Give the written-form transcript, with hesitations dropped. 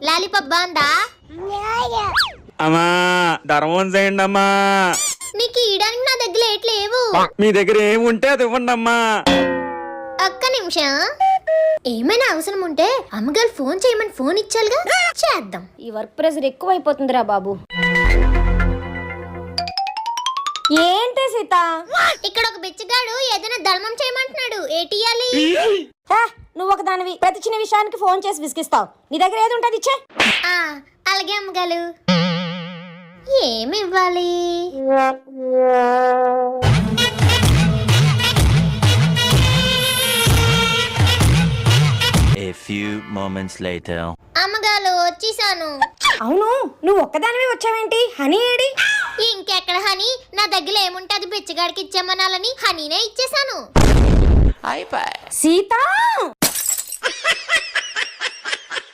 Lollipop Banda? అమ్మా ధర్మం చేయండి అమ్మా. నీకు ఇయడానికి నా దగ్గర లేవు. మీ దగ్గర ఏముంటే అది ఇవ్వండి అమ్మా. ఒక్క నిమిషం. ఏమైనా అవసరం ఉంటే అమ్మగారు ఫోన్ చేయమని ఫోన్ ఇచ్చారుగా, చేద్దాం. ఈ వర్క్ ప్రెషర్ ఎక్కువైపోతుందిరా బాబు. ఏంటి సీత? ఇక్కడ ఒక బిచ్చగాడు ఏదైనా ధర్మం చేయమంటున్నాడు. ఏటియాలి? నువ్వు ఒక దానివి ప్రతి చిన్న విషయానికి ఫోన్ చేసి విసిగిస్తావు. నీ దగ్గర ఏది ఉంటుంది ఇచ్చే. అలాగే అమ్మగారు. ఏమి ఇవ్వాలి? A few moments later. అమ్మగారు వచ్చేసాను. అవును, నువ్వు ఒక్కదానివే వచ్చావేంటి? హనీ ఏడి? ఇంకెక్కడ హనీ? నా దగ్గర ఏముంటది బిచ్చగాడికి ఇచ్చేమనాలని హనీనే ఇచ్చేసాను. సీత